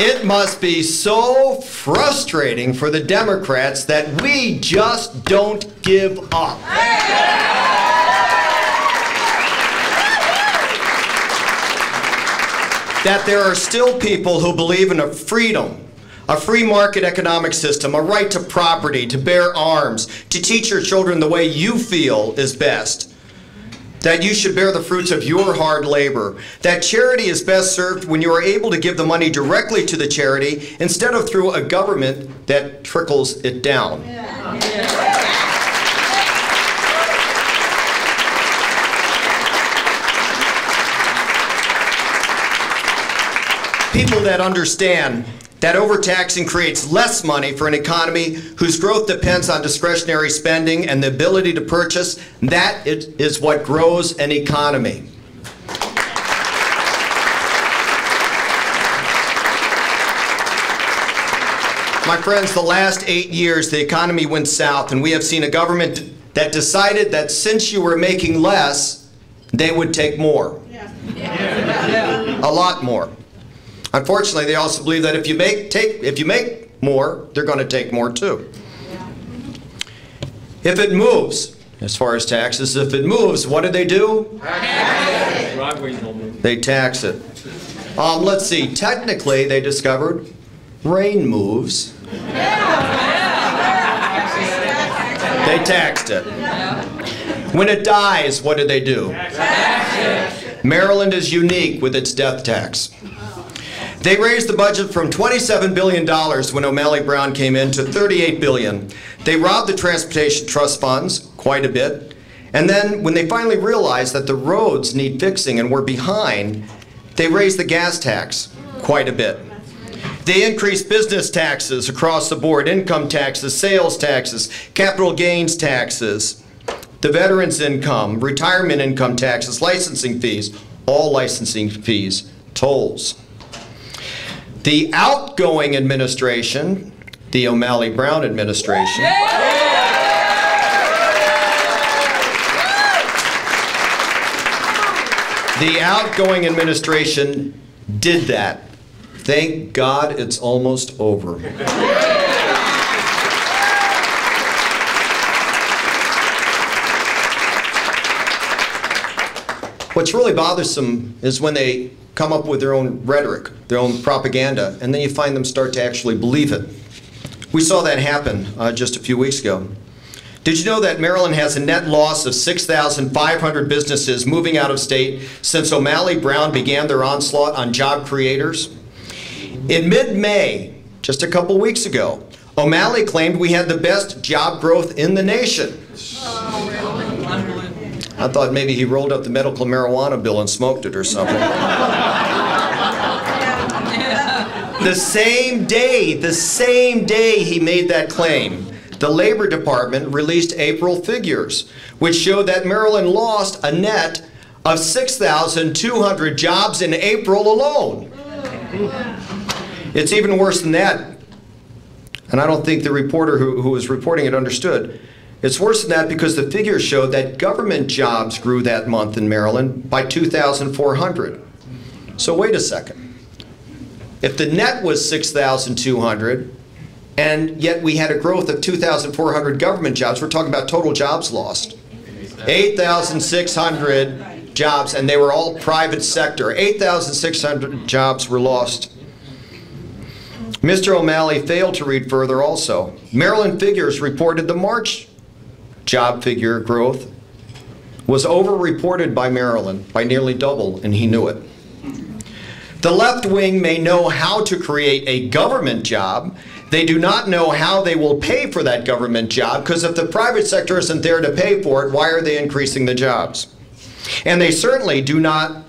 It must be so frustrating for the Democrats that we just don't give up. That there are still people who believe in a freedom, a free market economic system, a right to property, to bear arms, to teach your children the way you feel is best. That you should bear the fruits of your hard labor. That charity is best served when you are able to give the money directly to the charity instead of through a government that trickles it down. People that understand that overtaxing creates less money for an economy whose growth depends on discretionary spending and the ability to purchase, that is what grows an economy. My friends, the last 8 years the economy went south, and we have seen a government that decided that since you were making less, they would take more. A lot more. Unfortunately, they also believe that if you make more, they're going to take more too. If it moves, as far as taxes, if it moves, what do? They tax it. Let's see, technically they discovered rain moves. They taxed it. When it dies, what do? Maryland is unique with its death tax. They raised the budget from $27 billion when O'Malley Brown came in to $38 billion. They robbed the transportation trust funds quite a bit. And then when they finally realized that the roads need fixing and were behind, they raised the gas tax quite a bit. They increased business taxes across the board, income taxes, sales taxes, capital gains taxes, the veterans' income, retirement income taxes, licensing fees, all licensing fees, tolls. The outgoing administration, the O'Malley Brown administration, the outgoing administration did that. Thank God it's almost over. What's really bothersome is when they come up with their own rhetoric, their own propaganda, and then you find them start to actually believe it. We saw that happen just a few weeks ago. Did you know that Maryland has a net loss of 6,500 businesses moving out of state since O'Malley Brown began their onslaught on job creators? In mid-May, just a couple weeks ago, O'Malley claimed we had the best job growth in the nation. I thought maybe he rolled up the medical marijuana bill and smoked it or something. The same day he made that claim, the Labor Department released April figures, which showed that Maryland lost a net of 6,200 jobs in April alone. It's even worse than that, and I don't think the reporter who was reporting it understood. It's worse than that because the figures showed that government jobs grew that month in Maryland by 2,400. So wait a second. If the net was 6,200, and yet we had a growth of 2,400 government jobs, we're talking about total jobs lost. 8,600 jobs, and they were all private sector. 8,600 jobs were lost. Mr. O'Malley failed to read further also. Maryland figures reported the March job figure growth was over-reported by Maryland by nearly double, and he knew it. The left wing may know how to create a government job. They do not know how they will pay for that government job, because if the private sector isn't there to pay for it, why are they increasing the jobs? And they certainly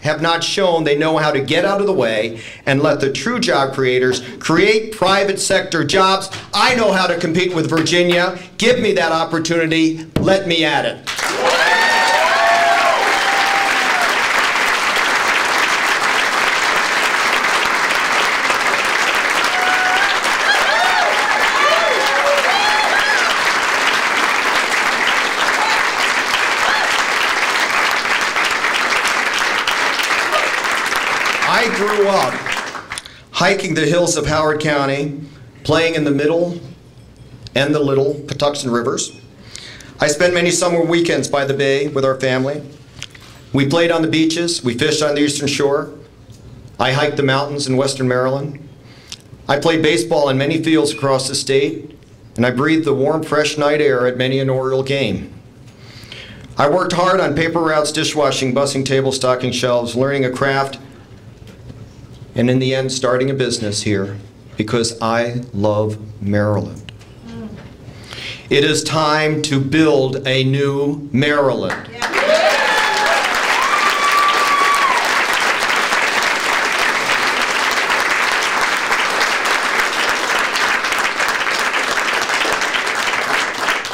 have not shown they know how to get out of the way and let the true job creators create private sector jobs. I know how to compete with Virginia. Give me that opportunity. Let me at it. I grew up hiking the hills of Howard County, playing in the Middle and the Little Patuxent Rivers. I spent many summer weekends by the bay with our family. We played on the beaches, we fished on the Eastern Shore. I hiked the mountains in Western Maryland. I played baseball in many fields across the state, and I breathed the warm, fresh night air at many an Oriole game. I worked hard on paper routes, dishwashing, bussing tables, stocking shelves, learning a craft, and in the end, starting a business here because I love Maryland. It is time to build a new Maryland.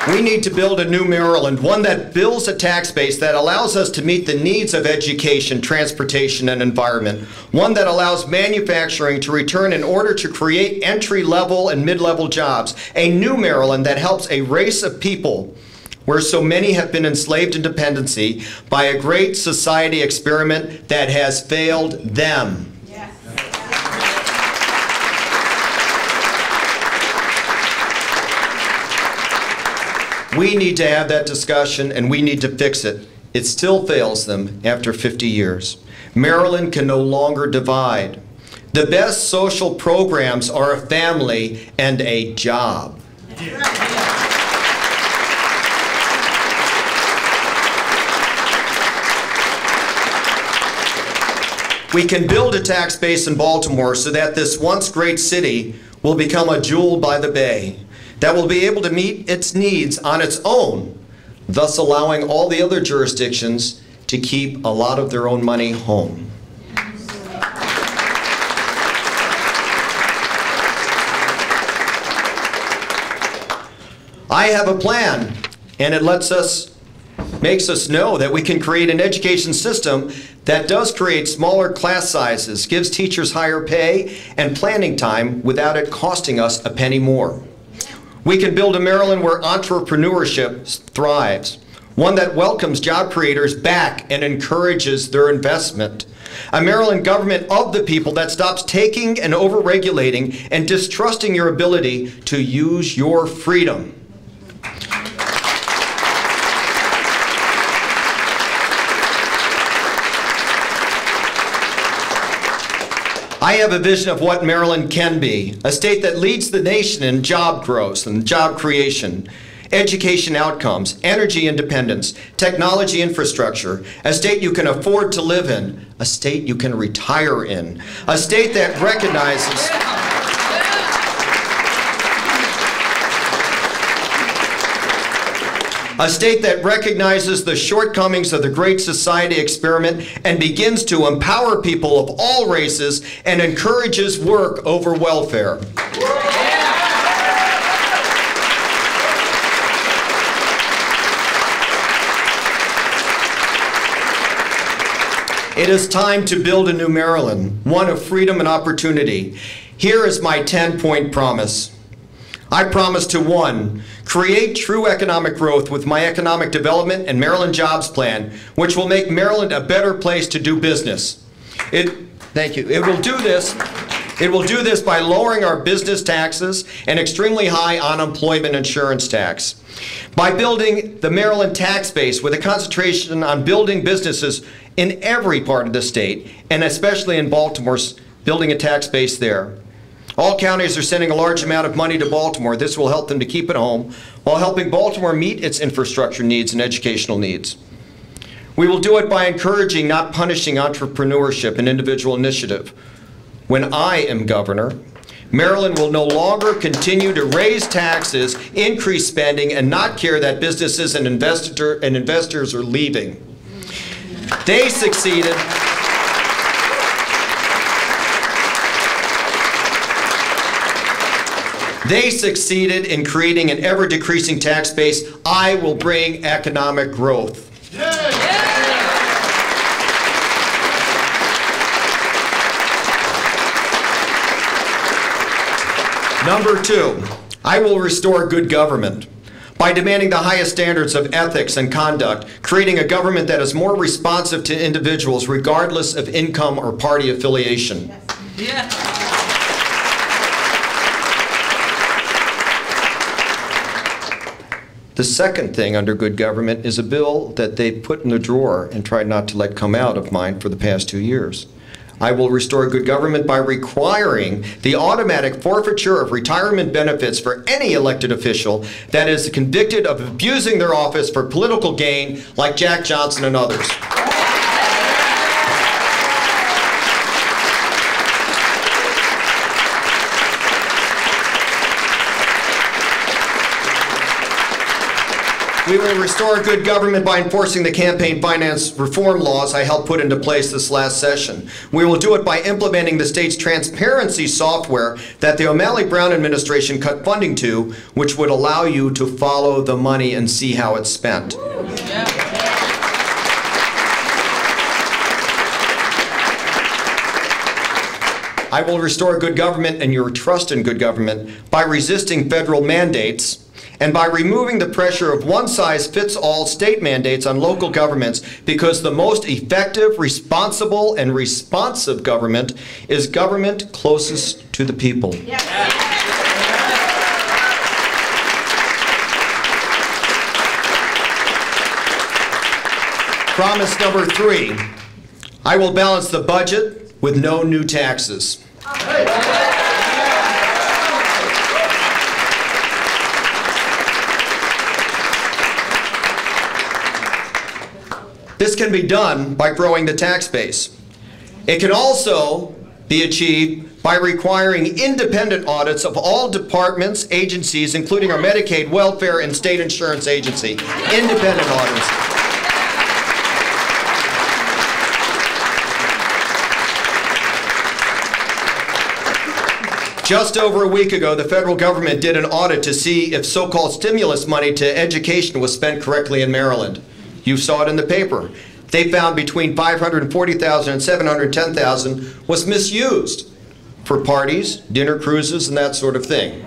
We need to build a new Maryland, one that builds a tax base that allows us to meet the needs of education, transportation, and environment. One that allows manufacturing to return in order to create entry-level and mid-level jobs. A new Maryland that helps a race of people where so many have been enslaved in dependency by a great society experiment that has failed them. We need to have that discussion, and we need to fix it. It still fails them after 50 years. Maryland can no longer divide. The best social programs are a family and a job. We can build a tax base in Baltimore so that this once great city will become a jewel by the bay, that will be able to meet its needs on its own, thus allowing all the other jurisdictions to keep a lot of their own money home. I have a plan, and it makes us know that we can create an education system that does create smaller class sizes, gives teachers higher pay and planning time without it costing us a penny more. We can build a Maryland where entrepreneurship thrives, one that welcomes job creators back and encourages their investment. A Maryland government of the people that stops taking and over-regulating and distrusting your ability to use your freedom. I have a vision of what Maryland can be, a state that leads the nation in job growth and job creation, education outcomes, energy independence, technology infrastructure, a state you can afford to live in, a state you can retire in, a state that recognizes the shortcomings of the Great Society experiment and begins to empower people of all races and encourages work over welfare. It is time to build a new Maryland, one of freedom and opportunity. Here is my 10-point promise. I promise to 1, create true economic growth with my economic development and Maryland Jobs Plan, which will make Maryland a better place to do business. Thank you. It will do this by lowering our business taxes and extremely high unemployment insurance tax. By building the Maryland tax base with a concentration on building businesses in every part of the state, and especially in Baltimore, building a tax base there. All counties are sending a large amount of money to Baltimore. This will help them to keep it home while helping Baltimore meet its infrastructure needs and educational needs. We will do it by encouraging, not punishing, entrepreneurship and individual initiative. When I am governor, Maryland will no longer continue to raise taxes, increase spending, and not care that businesses and investors are leaving. They succeeded. They succeeded in creating an ever-decreasing tax base. I will bring economic growth. Number 2, I will restore good government by demanding the highest standards of ethics and conduct, creating a government that is more responsive to individuals regardless of income or party affiliation. Yes. The second thing under good government is a bill that they put in the drawer and tried not to let come out of mine for the past 2 years. I will restore good government by requiring the automatic forfeiture of retirement benefits for any elected official that is convicted of abusing their office for political gain, like Jack Johnson and others. We will restore good government by enforcing the campaign finance reform laws I helped put into place this last session. We will do it by implementing the state's transparency software that the O'Malley Brown administration cut funding to, which would allow you to follow the money and see how it's spent. I will restore good government and your trust in good government by resisting federal mandates and by removing the pressure of one-size-fits-all state mandates on local governments, because the most effective, responsible, and responsive government is government closest to the people. Yeah. Promise number 3, I will balance the budget with no new taxes. This can be done by growing the tax base. It can also be achieved by requiring independent audits of all departments, agencies, including our Medicaid, welfare, and state insurance agency. Independent audits. Just over a week ago, the federal government did an audit to see if so-called stimulus money to education was spent correctly in Maryland. You saw it in the paper. They found between $540,000 and $710,000 was misused for parties, dinner cruises, and that sort of thing.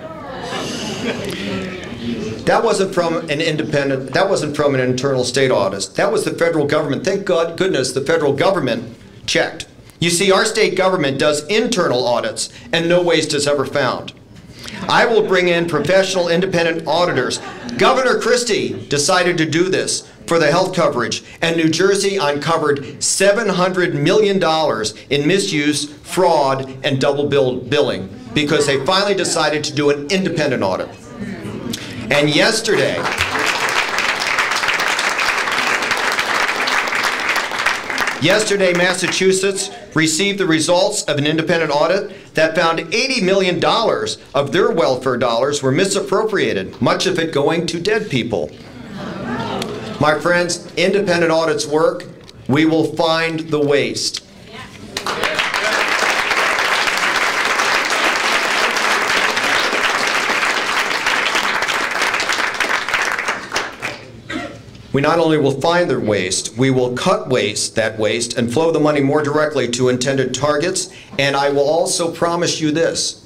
That wasn't from an independent, that wasn't from an internal state audit. That was the federal government. Thank goodness the federal government checked. You see, our state government does internal audits, and no waste is ever found. I will bring in professional independent auditors. Governor Christie decided to do this for the health coverage, and New Jersey uncovered $700 million in misuse, fraud, and double billing because they finally decided to do an independent audit. And yesterday, Massachusetts received the results of an independent audit that found $80 million of their welfare dollars were misappropriated, much of it going to dead people. My friends, independent audits work. We will find the waste. We not only will find the waste, we will cut that waste, and flow the money more directly to intended targets. And I will also promise you this: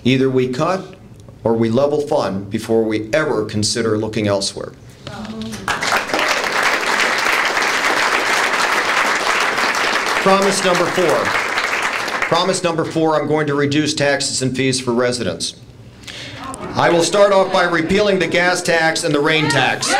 either we cut or we level fund before we ever consider looking elsewhere. Promise number 4. Promise number 4, I'm going to reduce taxes and fees for residents. I will start off by repealing the gas tax and the rain tax.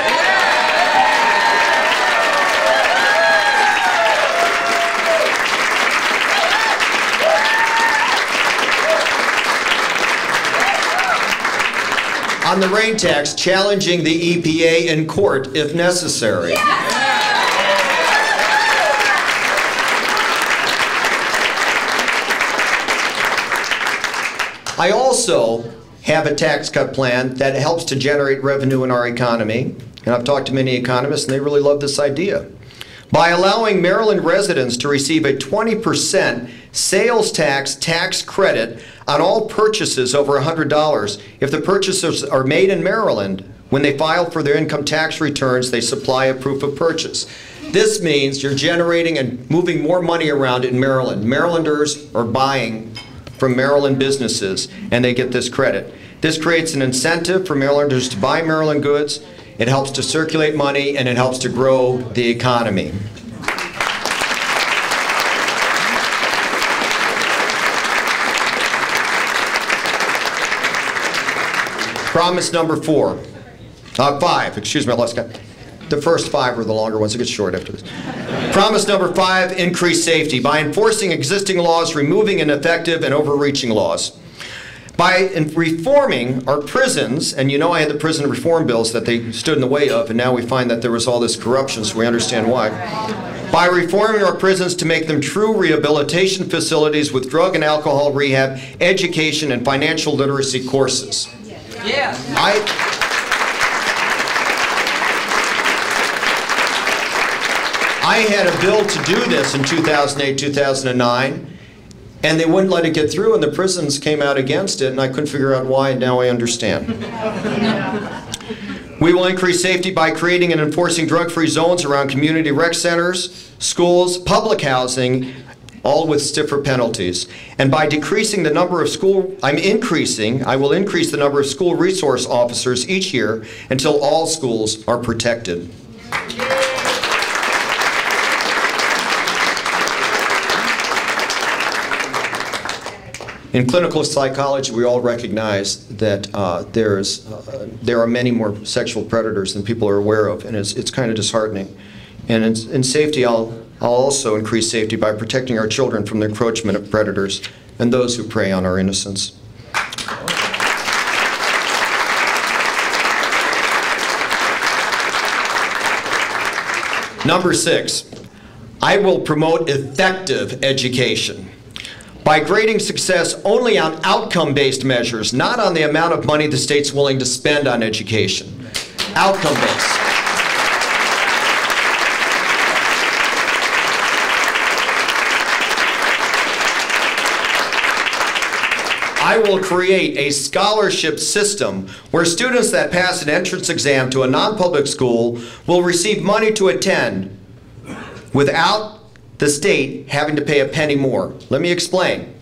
On the rain tax, challenging the EPA in court if necessary. I also have a tax cut plan that helps to generate revenue in our economy, and I've talked to many economists and they really love this idea. By allowing Maryland residents to receive a 20% sales tax credit on all purchases over $100 if the purchases are made in Maryland. When they file for their income tax returns, they supply a proof of purchase. This means you're generating and moving more money around in Maryland. Marylanders are buying from Maryland businesses, and they get this credit. This creates an incentive for Marylanders to buy Maryland goods. It helps to circulate money, and it helps to grow the economy. Promise number 4. Five, excuse me, I lost count. The first five were the longer ones. It gets short after this. Promise number 5, increase safety by enforcing existing laws, removing ineffective and overreaching laws. By reforming our prisons, and you know I had the prison reform bills that they stood in the way of, and now we find that there was all this corruption, so we understand why. By reforming our prisons to make them true rehabilitation facilities with drug and alcohol rehab, education, and financial literacy courses. Yeah. I had a bill to do this in 2008, 2009, and they wouldn't let it get through, and the prisons came out against it, and I couldn't figure out why, and now I understand. We will increase safety by creating and enforcing drug-free zones around community rec centers, schools, public housing, all with stiffer penalties. And by decreasing the number of I will increase the number of school resource officers each year until all schools are protected. In clinical psychology, we all recognize that there are many more sexual predators than people are aware of, and it's kind of disheartening. And in safety, I'll also increase safety by protecting our children from the encroachment of predators and those who prey on our innocence. Number 6, I will promote effective education by grading success only on outcome-based measures, not on the amount of money the state's willing to spend on education. Outcome-based. I will create a scholarship system where students that pass an entrance exam to a non-public school will receive money to attend without the state having to pay a penny more. Let me explain.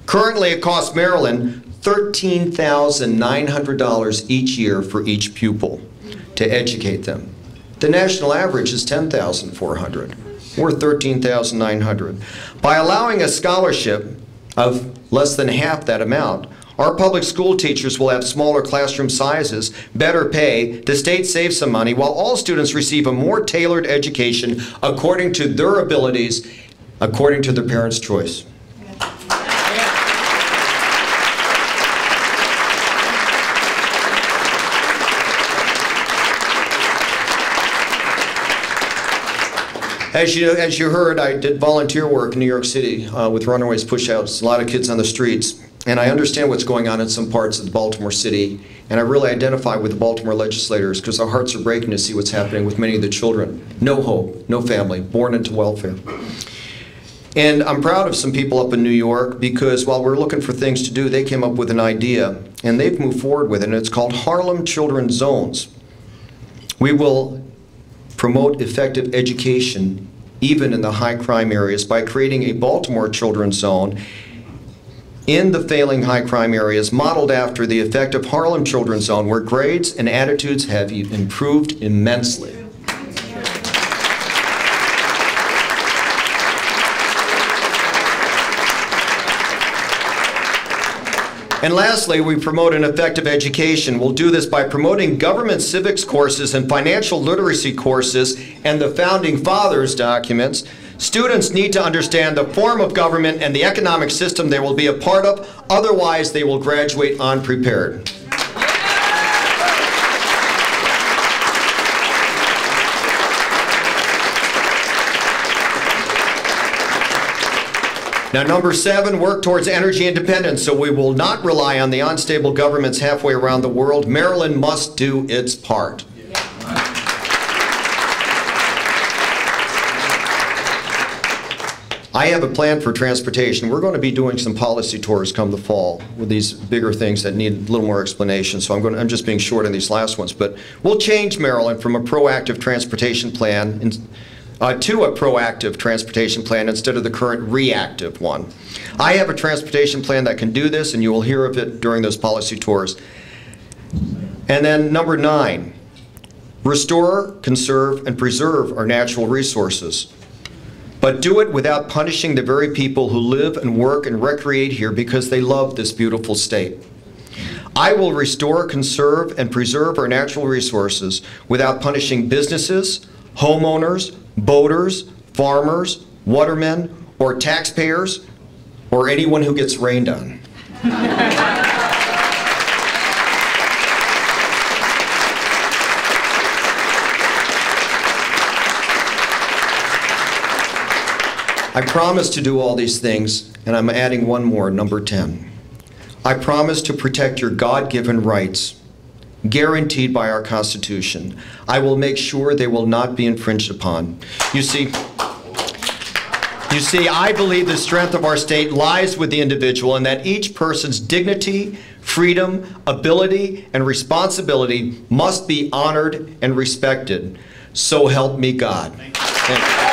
Currently, it costs Maryland $13,900 each year for each pupil to educate them. The national average is $10,400. We're $13,900. By allowing a scholarship of less than half that amount, our public school teachers will have smaller classroom sizes, better pay, the state saves some money, while all students receive a more tailored education according to their abilities, according to their parents' choice. As you heard, I did volunteer work in New York City with Runaways Pushouts, a lot of kids on the streets. And I understand what's going on in some parts of Baltimore City, and I really identify with the Baltimore legislators because our hearts are breaking to see what's happening with many of the children. No hope, no family, born into welfare. And I'm proud of some people up in New York because while we're looking for things to do, they came up with an idea, and they've moved forward with it, and it's called Harlem Children's Zones. We will promote effective education even in the high crime areas by creating a Baltimore Children's Zone in the failing high crime areas modeled after the effective Harlem Children's Zone where grades and attitudes have improved immensely. And lastly, we promote an effective education. We'll do this by promoting government civics courses and financial literacy courses and the Founding Fathers documents. Students need to understand the form of government and the economic system they will be a part of, otherwise they will graduate unprepared. Now, number 7, work towards energy independence so we will not rely on the unstable governments halfway around the world. Maryland must do its part. I have a plan for transportation. We're going to be doing some policy tours come the fall with these bigger things that need a little more explanation, so I'm just being short on these last ones. But we'll change Maryland from a proactive transportation plan to a proactive transportation plan instead of the current reactive one. I have a transportation plan that can do this, and you will hear of it during those policy tours. And then number 9, restore, conserve, and preserve our natural resources. But do it without punishing the very people who live and work and recreate here because they love this beautiful state. I will restore, conserve, and preserve our natural resources without punishing businesses, homeowners, boaters, farmers, watermen, or taxpayers, or anyone who gets rained on. I promise to do all these things, and I'm adding one more, number 10. I promise to protect your God-given rights, guaranteed by our Constitution. I will make sure they will not be infringed upon. You see, I believe the strength of our state lies with the individual, and that each person's dignity, freedom, ability, and responsibility must be honored and respected. So help me God. Thank you.